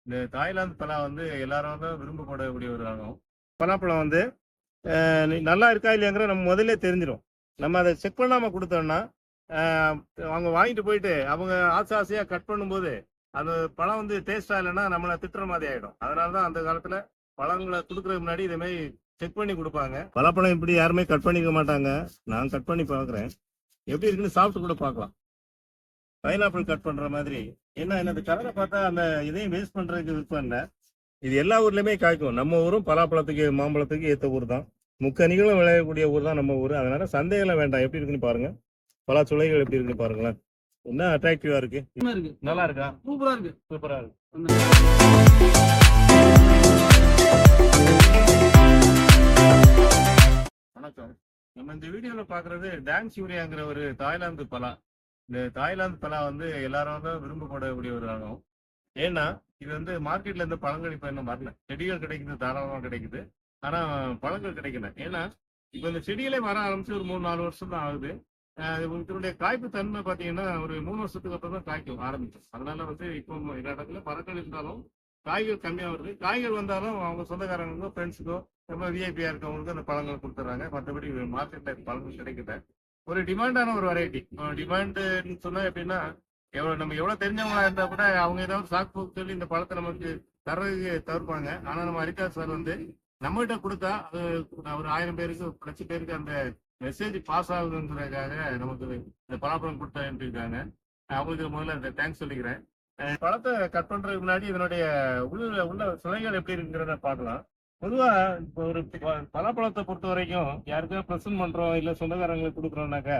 இந்த தாய்லாந்து பலா வந்து எல்லாரும் தான் விரும்பப்படக்கூடிய ஒரு ரகம். பலாப்பழம் வந்து நல்லா இருக்கா இல்லையாங்கிற நம்ம முதல்ல தெரிஞ்சிடும். நம்ம அதை செக் பண்ணாம கொடுத்தோம்னா அவங்க வாங்கிட்டு போயிட்டு அவங்க ஆசை ஆசையா கட் பண்ணும்போது அந்த பழம் வந்து டேஸ்டா இல்லைன்னா நம்மளை திட்டுற மாதிரி ஆயிடும். அதனால தான் அந்த காலத்துல பழங்களை கொடுக்கறதுக்கு முன்னாடி இதே மாதிரி செக் பண்ணி கொடுப்பாங்க. பலாப்பழம் இப்படி யாருமே கட் பண்ணிக்க மாட்டாங்க. நான் கட் பண்ணி பார்க்குறேன், எப்படி இருக்குன்னு சாப்பிட்டு கூட பார்க்கலாம். பைனாப்பிள் கட் பண்ற மாதிரி. என்ன இந்த கலரை பார்த்தா அந்த இதையும் வேஸ்ட் பண்றதுக்கு விருப்பம் இல்லை. இது எல்லா ஊர்லயுமே காய்க்கும். நம்ம ஊரும் பலாப்பழத்துக்கு மாம்பழத்துக்கு ஏத்த ஊர் தான். முக்கனிகளும் விளையக்கூடிய ஊர் தான் நம்ம ஊர். அதனால சந்தேகம் வேண்டாம். எப்படி இருக்குன்னு பாருங்க. பலா சுளைகள் எப்படி இருக்குன்னு பாருங்களேன். என்ன அட்ராக்டிவா இருக்கு. நல்லா இருக்கா? சூப்பரா இருக்கு. சூப்பரா இருக்கு. வணக்கம். நம்ம இந்த வீடியோல பாக்குறது டான்ஸ் யூரியாங்கிற ஒரு தாய்லாந்து பலா. இந்த தாய்லாந்து பலா வந்து எல்லாரும் தான் விரும்பப்படக்கூடிய ஒரு ரகம். ஏன்னா இது வந்து மார்க்கெட்ல இருந்து பழங்கள் இப்ப இன்னும் வரல. செடிகள் கிடைக்குது, தாராளமா கிடைக்குது. ஆனா பழங்கள் கிடைக்கல. ஏன்னா இப்ப இந்த செடிகளே வர ஆரம்பிச்சு ஒரு 3-4 வருஷம் தான் ஆகுது. இதனுடைய காய்ப்பு தன்மை பாத்தீங்கன்னா ஒரு 3 வருஷத்துக்கு அப்புறம் தான் காய்க்கும் ஆரம்பிக்கும். அதனால வந்து இப்போ எல்லா இடத்துல பழங்கள் இருந்தாலும் காய்கள் கம்மியா வருது. காய்கள் வந்தாலும் அவங்க சொந்தக்காரங்களுக்கோ ஃப்ரெண்ட்ஸுக்கோ ரொம்ப விஐபியா இருக்கவங்களுக்கு அந்த பழங்கள் கொடுத்துறாங்க. மற்றபடி மார்க்கெட்ல பழங்கள் கிடைக்கல. ஒரு டிமாண்டான ஒரு வெரைட்டி. டிமாண்டுன்னு சொன்னா எப்படின்னா நம்ம எவ்வளவு தெரிஞ்சவங்களா இருந்தா கூட அவங்க ஏதாவது சாக்கு போக்கு சொல்லி இந்த பழத்தை நமக்கு தர்றதுக்கு தவிர்ப்பாங்க. ஆனா நம்ம ஹரிதாஸ் சார் வந்து நம்மகிட்ட கொடுத்தா அது ஒரு 1000 பேருக்கு 1,00,000 பேருக்கு அந்த மெசேஜ் பாஸ் ஆகுதுங்கிறதுக்காக நமக்கு இந்த பலாப்பழம் கொடுத்தா இருக்காங்க. அவங்களுக்கு முதல்ல இந்த தேங்க்ஸ் சொல்லிக்கிறேன். பழத்தை கட் பண்றதுக்கு முன்னாடி இதனுடைய உள்ள சுளைகள் எப்படி இருக்குங்கிறத பார்க்கலாம். பொதுவா இப்போ ஒரு பலாப்பழத்தை பொறுத்த வரைக்கும் யாருக்கா பிரசன்ட் பண்றோம் இல்ல சொந்தக்காரங்களுக்கு கொடுக்குறோம்னாக்கா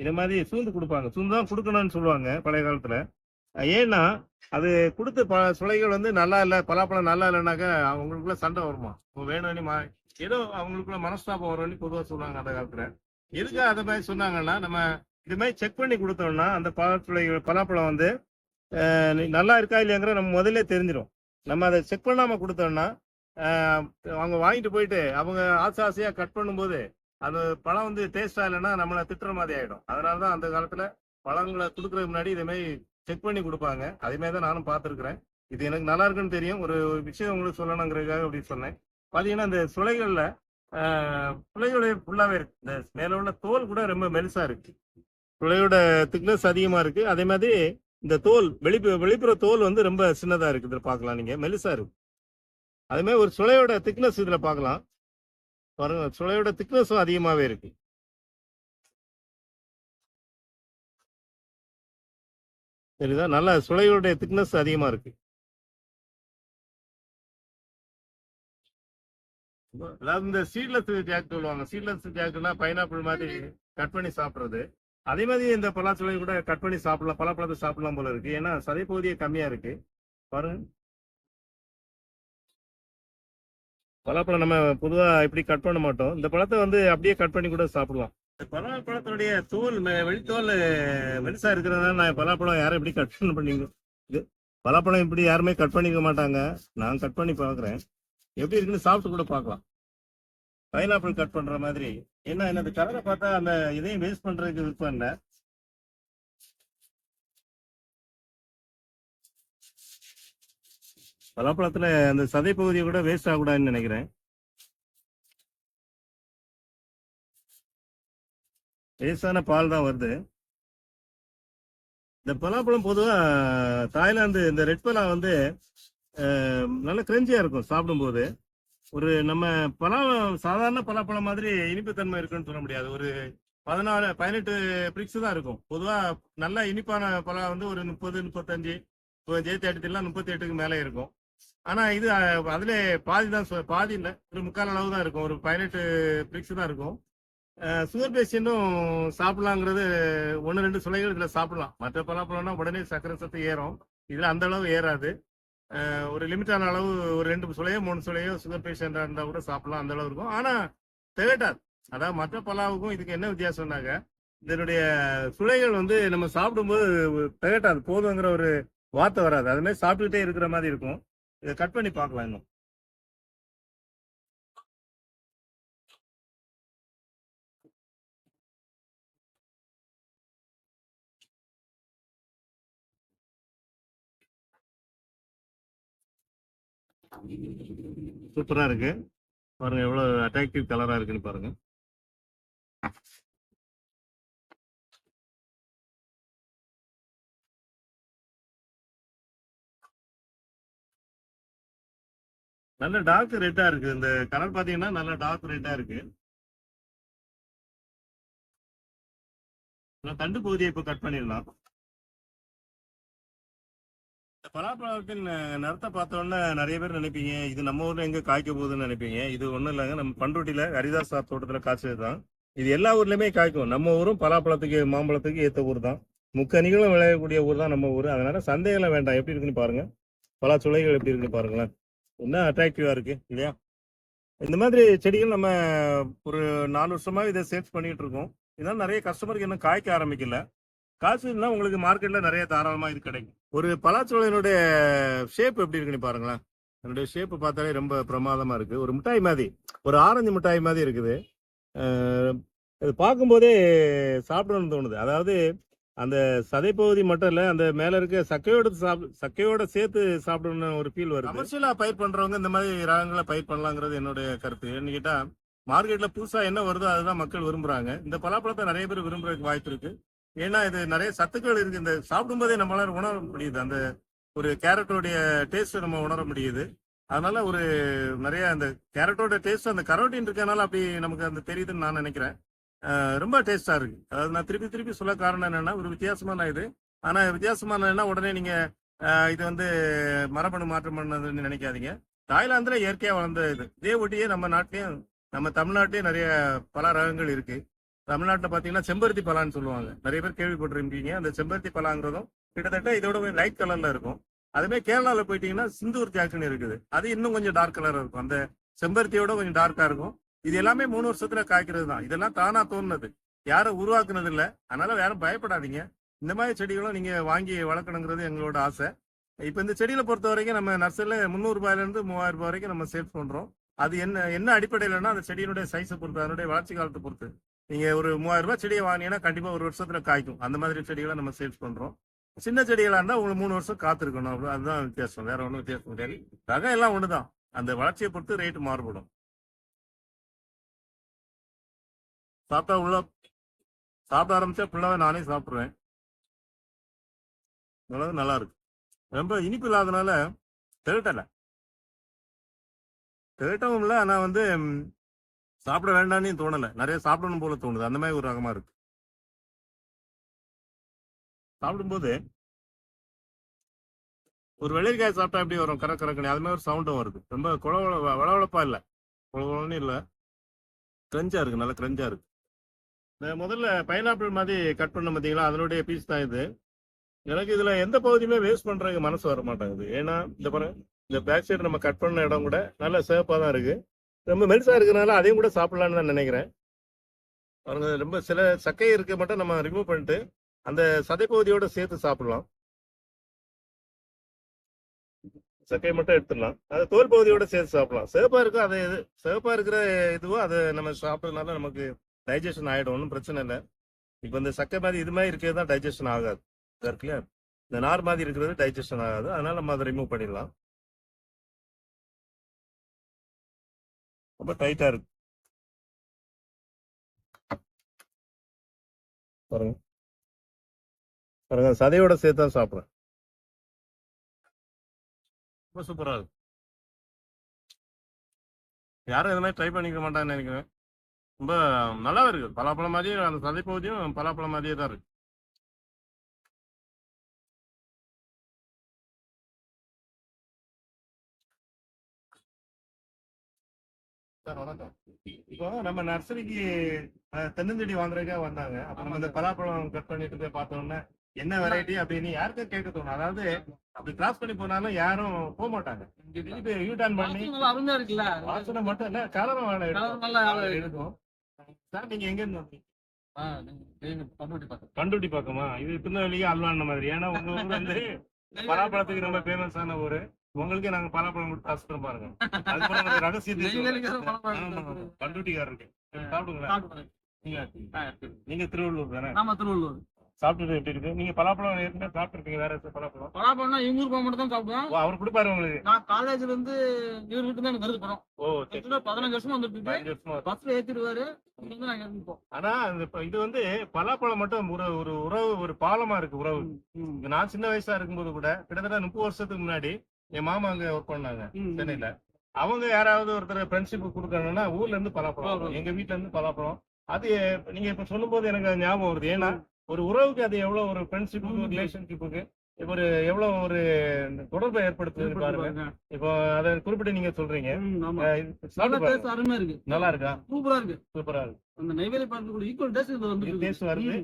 இது மாதிரி சூந்து கொடுப்பாங்க. சூந்து தான் கொடுக்கணும்னு சொல்லுவாங்க பழைய காலத்துல. ஏன்னா அது கொடுத்த சுளைகள் வந்து நல்லா இல்ல, பலாப்பழம் நல்லா இல்லைனாக்கா அவங்களுக்குள்ள சண்டை வருமா, வேணும்னு ஏதோ அவங்களுக்குள்ள மனஸ்தாபம் வரும்னு பொதுவா சொல்லுவாங்க அந்த காலத்துல. எதுக்கு அதை மாதிரி சொன்னாங்கன்னா நம்ம இது மாதிரி செக் பண்ணி கொடுத்தோம்னா அந்த பலாப்பழம் வந்து நல்லா இருக்கா இல்லையாங்கிற நம்ம முதல்ல தெரிஞ்சிடும். நம்ம அதை செக் பண்ணாம கொடுத்தோம்னா அவங்க வாங்கிட்டு போயிட்டு அவங்க ஆசை ஆசையா கட் பண்ணும்போது அந்த பழம் வந்து டேஸ்டா இல்லைன்னா நம்மளை திட்டுற மாதிரி ஆயிடும். அதனாலதான் அந்த காலத்துல பழங்களை கொடுக்கறதுக்கு முன்னாடி இதே மாதிரி செக் பண்ணி கொடுப்பாங்க. அதே மாதிரி தான் நானும் பார்த்துருக்கிறேன். இது எனக்கு நல்லா இருக்குன்னு தெரியும். ஒரு விஷயம் உங்களுக்கு சொல்லணுங்கிறதுக்காக அப்படி சொன்னேன். பாத்தீங்கன்னா இந்த சுளைகள்ல சுளைகளுடைய ஃபுல்லாவே இருக்கு. இந்த மேல உள்ள தோல் கூட ரொம்ப மெலிசா இருக்கு. சுளையோட திக்னஸ் அதிகமா இருக்கு. அதே மாதிரி இந்த தோல் வெளிப்புற தோல் வந்து ரொம்ப சின்னதா இருக்கு. இதில் பார்க்கலாம், நீங்க மெலிசா இருக்கு. அதே மாதிரி ஒரு சுளையோட திக்னஸ் இதுல பார்க்கலாம் பாருங்க. சுளையோட திக்னஸும் அதிகமாவே இருக்கு. சரிதா? நல்ல சுளையோட திக்னஸ் அதிகமா இருக்கு. அதாவது இந்த சீட்லெஸ் ஜாக் சொல்லுவாங்க. சீட்லெஸ் ஜாக்னா பைனாப்பிள் மாதிரி கட் பண்ணி சாப்பிடுறது. அதே மாதிரி இந்த பலாச்சுளை கூட கட் பண்ணி சாப்பிடலாம், பலாப்பழத்தை சாப்பிடலாம் போல இருக்கு. ஏன்னா சதை பகுதியே கம்மியா இருக்கு பாருங்க. பலாப்பழம் நம்ம பொதுவா இப்படி கட் பண்ண மாட்டோம். இந்த பழத்தை வந்து அப்படியே கட் பண்ணி கூட சாப்பிடலாம். பலாப்பழத்தினுடைய தோல் வெளித்தோல் மெலிசா இருக்கிறதுனால நான் பலாப்பழம் யாரும் இப்படி கட் பண்ணிங்க. இது பலாப்பழம் இப்படி யாருமே கட் பண்ணிக்க மாட்டாங்க. நான் கட் பண்ணி பார்க்குறேன், எப்படி இருக்குன்னு சாப்பிட்டு கூட பார்க்கலாம். பைனாப்பிள் கட் பண்ற மாதிரி. என்ன இந்த கலரை பார்த்தா அந்த இதையும் வேஸ்ட் பண்றதுக்கு விருப்பம் இல்லை. பலாப்பழத்துல அந்த சதை பகுதியை கூட வேஸ்ட் ஆகக்கூடாதுன்னு நினைக்கிறேன். லேசான பால் தான் வருது. இந்த பலாப்பழம் பொதுவா தாய்லாந்து இந்த ரெட் பலா வந்து நல்ல கிரஞ்சியா இருக்கும் சாப்பிடும்போது. ஒரு நம்ம சாதாரண பலாப்பழம் மாதிரி இனிப்புத்தன்மை இருக்குன்னு சொல்ல முடியாது. ஒரு 14-18 பிரிக்ஸ் தான் இருக்கும். பொதுவா நல்ல இனிப்பான பலா வந்து ஒரு 30-35, இப்போ ஜெயத்தேட்டத்திலாம் 38க்கு மேலே இருக்கும். ஆனா இது அதுல பாதி தான், பாதி இல்லை, ஒரு 3/4 அளவு தான் இருக்கும். ஒரு 18 பிரிக்ஸ் தான் இருக்கும். சுகர் பேஷண்ட்டும் சாப்பிடலாங்கிறது 1-2 சுளைகள் இதுல சாப்பிடலாம். மற்ற பலாப்பழம்னா உடனே சக்கரை சத்து ஏறும். இதுல அந்த அளவு ஏறாது. ஒரு லிமிட்டான அளவு, ஒரு 2 சுளையோ 3 சுளையோ சுகர் பேஷண்டா இருந்தா கூட சாப்பிடலாம், அந்த அளவு இருக்கும். ஆனா திகட்டாது. அதாவது மற்ற பலாவுக்கும் இதுக்கு என்ன வித்தியாசம்னாக்க இதனுடைய சுளைகள் வந்து நம்ம சாப்பிடும்போது திகட்டாது, போதுங்கிற ஒரு வார்த்தை வராது. அது மாதிரி சாப்பிட்டுக்கிட்டே இருக்கிற மாதிரி இருக்கும். இதை கட் பண்ணி பார்க்கலாம் இன்னும். சூப்பரா இருக்கு பாருங்க, எவ்வளவு அட்ராக்டிவ் கலரா இருக்குன்னு பாருங்க. நல்ல டார்க் ரெட்டா இருக்கு. இந்த கலர் பாத்தீங்கன்னா நல்ல டார்க் ரெட்டா இருக்கு. தண்டு பகுதியை இப்ப கட் பண்ணிடலாம். இந்த பலாப்பழத்தின் நிறத்தை பார்த்தோன்னா நிறைய பேர் நினைப்பீங்க இது நம்ம ஊர்ல எங்க காய்க்க போகுதுன்னு நினைப்பீங்க. இது ஒண்ணும் இல்லைங்க, நம்ம பண்ருட்டியில ஹரிதாஸ் சார் தோட்டத்துல காய்ச்சது தான். இது எல்லா ஊர்லயுமே காய்க்கும். நம்ம ஊரும் பலாப்பழத்துக்கு மாம்பழத்துக்கு ஏத்த ஊர் தான். முக்கணிகளும் விளையக்கூடிய ஊர் தான் நம்ம ஊர். அதனால சந்தேகம் வேண்டாம். எப்படி இருக்குன்னு பாருங்க, பலாச்சுளைகள் எப்படி இருக்குன்னு பாருங்களேன். என்ன அட்ராக்டிவா இருக்கு இல்லையா? இந்த மாதிரி செடிகள் நம்ம ஒரு 4 வருஷமா இதை சேல்ஸ் பண்ணிட்டு இருக்கோம். இதனால நிறைய கஸ்டமருக்கு இன்னும் காய்க்க ஆரம்பிக்கல. காய்ச்சல்னா உங்களுக்கு மார்க்கெட்ல நிறைய தாராளமா இது கிடைக்கும். ஒரு பலாச்சுளையினுடைய ஷேப் எப்படி இருக்குன்னு பாருங்களேன். என்னுடைய ஷேப் பார்த்தாலே ரொம்ப பிரமாதமா இருக்கு. ஒரு மிட்டாய் மாதிரி, ஒரு ஆரஞ்சு மிட்டாய் மாதிரி இருக்குது. இது பார்க்கும்போதே சாப்பிடணும்னு தோணுது. அதாவது அந்த சதைப்பகுதி மட்டும் இல்ல, அந்த மேல இருக்க சக்கையோட சேர்த்து சாப்பிடணும்னு ஒரு ஃபீல் வருது. கமர்ஷியலா பயிர் பண்றவங்க இந்த மாதிரி ரகங்களை பயிர் பண்ணலாங்கிறது என்னுடைய கருத்து. என்ன கேட்டா மார்க்கெட்ல புதுசா என்ன வருதோ அதுதான் மக்கள் விரும்புறாங்க. இந்த பலாப்பழத்தை நிறைய பேர் விரும்புறதுக்கு வாய்ப்பு இருக்கு. ஏன்னா இது நிறைய சத்துக்கள் இருக்கு. இந்த சாப்பிடும்போதே நம்மளால உணர முடியுது. அந்த ஒரு கேரட்டோடைய டேஸ்ட் நம்ம உணர முடியுது. அதனால ஒரு நிறைய அந்த கேரட்டோட டேஸ்ட் அந்த கரோட்டின் இருக்கனால அப்படி நமக்கு அந்த தெரியுதுன்னு நான் நினைக்கிறேன். ரொம்ப டேஸ்டா இருக்கு. அதாவது நான் திருப்பி திருப்பி சொல்ல காரணம் என்னன்னா, ஒரு வித்தியாசமான இது. ஆனா வித்தியாசமான உடனே நீங்க இது வந்து மரபணு மாற்றம் பண்ணதுன்னு நினைக்காதீங்க. தாய்லாந்துல இயற்கையா வளர்ந்த இது. இதே ஒட்டியே நம்ம நாட்டிலையும் நம்ம தமிழ்நாட்டிலேயே நிறைய பல ரகங்கள் இருக்கு. தமிழ்நாட்டில் பார்த்தீங்கன்னா செம்பருத்தி பலான்னு சொல்லுவாங்க. நிறைய பேர் கேள்விப்பட்டிருப்பீங்க. அந்த செம்பருத்தி பலாங்கிறதும் கிட்டத்தட்ட இதோட லைட் கலர்ல இருக்கும். அதுவே கேரளாவில் போயிட்டீங்கன்னா சிந்தூர் ஜாக்சன் இருக்குது. அது இன்னும் கொஞ்சம் டார்க் கலர் இருக்கும். அந்த செம்பருத்தியோட கொஞ்சம் டார்க்கா இருக்கும். இது எல்லாமே 3 வருஷத்துல காய்க்கிறது தான். இதெல்லாம் தானா தோணுனது, யாரும் உருவாக்குனது இல்லை. அதனால யாரும் பயப்படாதீங்க. இந்த மாதிரி செடிகளும் நீங்க வாங்கி வளர்க்கணுங்கிறது எங்களோட ஆசை. இப்ப இந்த செடிகளை பொறுத்த வரைக்கும் நம்ம நர்சரியில 300 ரூபாயில இருந்து 3000 ரூபாய் வரைக்கும் நம்ம சேல்ஸ் பண்றோம். அது என்ன அடிப்படையிலன்னா அந்த செடியினுடைய சைஸை பொறுத்து, அதனுடைய வளர்ச்சி காலத்தை பொறுத்து. நீங்க ஒரு 3000 ரூபாய் செடியை வாங்கினீங்கன்னா கண்டிப்பா 1 வருஷத்துல காய்க்கும். அந்த மாதிரி செடிகளை நம்ம சேல்ஸ் பண்றோம். சின்ன செடிகளா இருந்தா உங்களுக்கு 3 வருஷம் காத்திருக்கணும். அதுதான் வித்தியாசம், வேற ஒன்றும் வித்தியாசம் கிடையாது. ரகம் எல்லாம் ஒண்ணுதான், அந்த வளர்ச்சியை பொறுத்து ரேட் மாறுபடும். சாப்பிட ஆரம்பிச்சா ஃபுல்லாவே நானே சாப்பிடுவேன். நல்லா இருக்கு. ரொம்ப இனிப்பு இல்லாதனால திகட்டவும் இல்லை. ஆனா வந்து சாப்பிட வேண்டாம்னு தோணலை, நிறைய சாப்பிடணும் போல தோணுது. அந்த மாதிரி ஒரு ரகமா இருக்கு. சாப்பிடும்போது ஒரு வெள்ளரிக்காய் சாப்பிட்டா எப்படி வரும், கரக்கணி அது மாதிரி ஒரு சவுண்டும் வருது. ரொம்ப வளவளப்பா இல்லை, குழகுழன்னு இல்லை, கிரஞ்சா இருக்கு, நல்லா கிரஞ்சா இருக்கு. முதல்ல பைனாப்பிள் மாதிரி கட் பண்ண பார்த்தீங்களா, அதனுடைய பீஸ் தான் இது. எனக்கு இதுல எந்த பகுதியுமே வேஸ்ட் பண்றதுக்கு மனசு வர மாட்டேங்குது. ஏன்னா இந்த பாருங்க, இந்த பேக் சைடு நம்ம கட் பண்ண இடம் கூட நல்ல சேஃபா தான் இருக்கு. ரொம்ப மெல்சா இருக்கிறதுனால அதையும் கூட சாப்பிடலான்னு தான் நினைக்கிறேன். பாருங்க, ரொம்ப சில சக்கை இருக்க மட்டும் நம்ம ரிமூவ் பண்ணிட்டு அந்த சதைப்பகுதியோட சேர்த்து சாப்பிடலாம். சக்கையை மட்டும் எடுத்துடலாம், அது தோல் பகுதியோட சேர்த்து சாப்பிடலாம். சிவப்பா இருக்கும், அது சிவப்பா இருக்கிற இதுவோ அதை நம்ம சாப்பிட்றதுனால நமக்கு டைஜஷன் ஆகிடும், ஒன்றும் பிரச்சனை இல்லை. இப்போ இந்த சக்கை மாதிரி இது மாதிரி இருக்கிறது தான் டைஜஷன் ஆகாது. இருக்குல்ல, இந்த நார் மாதிரி இருக்கிறது டைஜஷன் ஆகாது. அதனால நம்ம அதை ரிமூவ் பண்ணிடலாம். ரொம்ப டைட்டா இருக்கு பாருங்க. பாருங்க, சதையோட சேர்த்து தான் சாப்பிட்றேன். ரொம்ப சூப்பரா இருக்கு. யாரும் இது மாதிரி ட்ரை பண்ணிக்க மாட்டாங்கன்னு நினைக்கிறேன். ரொம்ப நல்லா இருக்கு. பலாப்பழம் மாதிரியே, அந்த சதைப்பகுதியும் பலாப்பழம் மாதிரியே தான் இருக்கு. சார் வணக்கம். இப்போ நம்ம நர்சரிக்கு தென்னஞ்செடி வாங்குறதுக்காக வந்தாங்க. அப்ப நம்ம இந்த பலாப்பழம் கட் பண்ணிட்டு போய் பார்த்தோம்னா என்ன வெரைட்டி அப்படின்னு யாருக்கும் கேட்க தோணும். அதாவது அப்படி கிராஸ் பண்ணி போனாலும் யாரும் போக மாட்டாங்க. திருப்பி யூ டர்ன் பண்ணி வாசனை மட்டும் இல்ல, கலரும் இருக்கும். சார் நீங்க எங்க இருந்து வந்தீங்க? பண்ருட்டி பக்கமா? இது திருநெல்வேலிக்கு அல்வான மாதிரி. ஏன்னா உங்க ஊர் வந்து பலாப்பழத்துக்கு ரொம்ப ஃபேமஸான ஊரு. உங்களுக்கே நாங்க பலாப்பழம் கொடுத்து காசு பாருங்க. அது ரகசியத்தை பண்ருட்டிக்காரருக்கு சாப்பிடுங்களா? நீங்க திருவள்ளூர் தானே? திருவள்ளூர். சாப்பிட்டது எப்படி இருக்கு? நீங்க பலாப்பழம் ஏற்கனவே சாப்பிட்டுருப்பீங்க, வேற ஏதாவது பலாப்பழம்? பலாப்பழம்னா எங்க ஊர் போக மட்டும் தான் சாப்பிடுவோம். ஓ, அவர் கொடுப்பாரு உங்களுக்கு? நான் காலேஜ்ல இருந்து இவர் வீட்டு தான் எனக்கு வருது படம். ஓ, சரி. 15 வருஷமா வந்துட்டு இருக்கு. 15 வருஷமா. பஸ்ல ஏத்திடுவாரு, இங்க வந்து நாங்க இருப்போம். ஆனா இது வந்து பலாப்பழம் மட்டும் ஒரு ஒரு உறவு, ஒரு பாலமா இருக்கு உறவு. நான் சின்ன வயசா இருக்கும்போது கூட கிட்டத்தட்ட 30 வருஷத்துக்கு முன்னாடி என் மாமா அங்க ஒர்க் பண்ணாங்க சென்னையில. அவங்க யாராவது ஒருத்தர் ஃப்ரெண்ட்ஷிப் கொடுக்கணும்னா ஊர்ல இருந்து பலாப்பழம், எங்க வீட்டுல இருந்து பலாப்பழம். அது நீங்க இப்ப சொல்லும் போது எனக்கு அது ஞாபகம் வருது. ஏன்னா ஒரு உறவுக்கு அது எவ்வளவு ஒரு ஃப்ரெண்ட்ஷிப்புக்கு, ரிலேஷன்ஷிப்புக்கு இப்போ ஒரு எவ்வளவு ஒரு தொடர்பை ஏற்படுத்துது பாருங்க. இப்போ அதை குறிப்பிட்டு நீங்க சொல்றீங்க. அருமையா இருக்கு. நல்லா இருக்கா? சூப்பரா இருக்கு. சூப்பரா இருக்கு. அந்த நெய்வேலி பார்க்கக்கூடிய ஈக்குவல் டேஸ்ட் இது வந்து டேஸ்ட் வருது.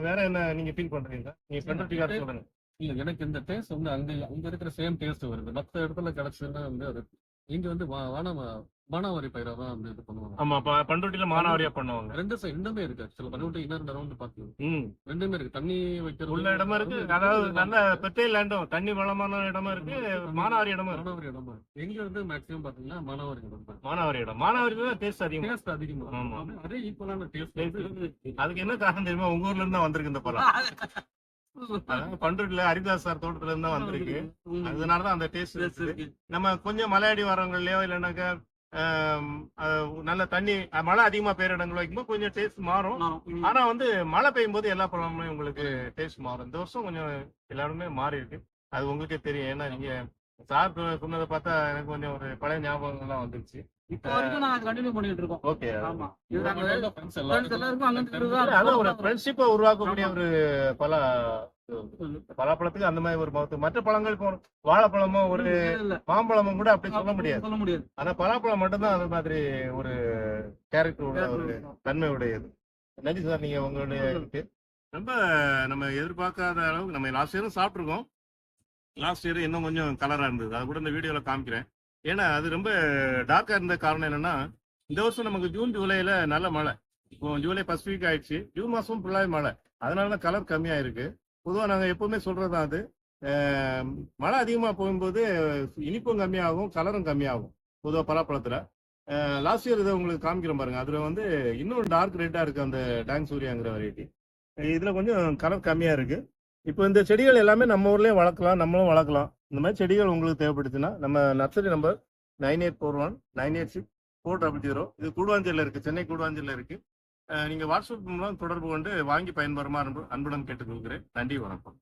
வேற என்ன நீங்க ஃபீல் பண்றீங்க? நீங்க பண்றதுக்காக சொல்லுங்க. இல்ல, எனக்கு இந்த டேஸ்ட் வந்து அங்க இருக்கிற சேம் டேஸ்ட் வருது. மத்த இடத்துல கிடைச்சதுன்னா வந்து அது இங்க வந்து மானாவாரி பயிரா தான் வந்து இது பண்ணுவாங்க. ஆமா, பண்ருட்டில மானாவாரியா பண்ணுவாங்க. ரெண்டுமே இருக்கு. ஆக்சுவலா பண்ருட்டி இன்னொரு ரவுண்ட் பாத்தீங்க, ரெண்டுமே இருக்கு. தண்ணி வைக்கிறது உள்ள இடமா இருக்கு, அதாவது நல்ல பெட்டை லேண்டும் தண்ணி வளமான இடமா இருக்கு, மானாவாரி இடமா இருக்கு. மானாவாரி இடமா இருக்கு. எங்க வந்து மேக்ஸிமம் பாத்தீங்கன்னா மானாவாரி இடம். மானாவாரி தான் டேஸ்ட் அதிகம். டேஸ்ட் அதிகமா. ஆமா, அதே ஈக்குவலான டேஸ்ட். அதுக்கு என்ன காரணம் தெரியுமா? உங்க ஊர்ல இருந்து தான் வந்திருக்கு இந்த பழம். பண்ருட்டில ஹரிதாஸ் சார் தோட்டத்துல இருந்து தான் வந்திருக்கு. அதனாலதான் அந்த டேஸ்ட் இருக்கு. நம்ம கொஞ்சம் மலையாடி வரவங்களையோ இல்லைன்னாக்கா நல்ல தண்ணி மழை அதிகமா பெய்யற இடங்களோ வைக்கும்போது கொஞ்சம் டேஸ்ட் மாறும். ஆனா வந்து மழை பெய்யும் போது எல்லா பழமுமே உங்களுக்கு டேஸ்ட் மாறும். இந்த வருஷம் கொஞ்சம் எல்லாருமே மாறி இருக்கு. அது உங்களுக்கே தெரியும். ஏன்னா நீங்க சார் சொன்னதை பார்த்தா எனக்கு கொஞ்சம் ஒரு பழைய ஞாபகங்கள்லாம் வந்துருச்சு. இப்போ வரைக்கும் நாங்க கண்டினியூ பண்ணிட்டு இருக்கோம். ஓகே. ஆமா, அதான் ஒரு ஃப்ரெண்ட்ஷிப்பை உருவாக்கக்கூடிய ஒரு பலாப்பழத்துக்கு அந்த மாதிரி ஒரு மகத்துவம். மற்ற பழங்கள் இப்போ வாழைப்பழமோ ஒரு மாம்பழமும் கூட அப்படி சொல்ல முடியாது. ஆனா பலாப்பழம் மட்டும்தான் அது மாதிரி ஒரு கேரக்டரோட ஒரு தன்மை உடையது. நன்றி சார், நீங்க உங்களுடைய ரொம்ப நம்ம எதிர்பார்க்காத அளவுக்கு நம்ம லாஸ்ட் இயரும் சாப்பிட்ருக்கோம். லாஸ்ட் இயர் இன்னும் கொஞ்சம் கலரா இருந்தது. அது கூட இந்த வீடியோல காமிக்கிறேன். ஏன்னா அது ரொம்ப டார்க்கா இருந்த காரணம் என்னன்னா, இந்த வருஷம் நமக்கு ஜூன் ஜூலைல நல்ல மழை. இப்போ ஜூலை ஃபர்ஸ்ட் வீக் ஆயிடுச்சு, ஜூன் மாசம் ஃபுல்லாவே மழை. அதனாலதான் கலர் கம்மியா இருக்கு. பொதுவா நாங்க எப்பவுமே சொல்றதுதான் அது. மழை அதிகமா போகும்போது இனிப்பும் கம்மியாகும், கலரும் கம்மியாகும் பொதுவா பலாப்பழத்துல. லாஸ்ட் இயர் இதை உங்களுக்கு காமிக்கிறோம் பாருங்க. அதுல வந்து இன்னும் டார்க் ரெட்டா இருக்கு அந்த டாங் சூர்யாங்கிற வெரைட்டி. இதுல கொஞ்சம் கலர் கம்மியா இருக்கு. இப்போ இந்த செடிகள் எல்லாமே நம்ம ஊர்லயும் வளர்க்கலாம், நம்மளும் வளர்க்கலாம். இந்த மாதிரி செடிகள் உங்களுக்கு தேவைப்படுச்சுன்னா நம்ம நர்சரி நம்பர் 9841986400. இது கூடுவாஞ்சேரியில் இருக்கு, சென்னை கூடுவாஞ்சேரியில் இருக்கு. நீங்க வாட்ஸ்அப் மூலம் தொடர்பு கொண்டு வாங்கி பயன்பெறுமாறு அன்புடன் கேட்டுக்கொள்கிறேன். நன்றி, வணக்கம்.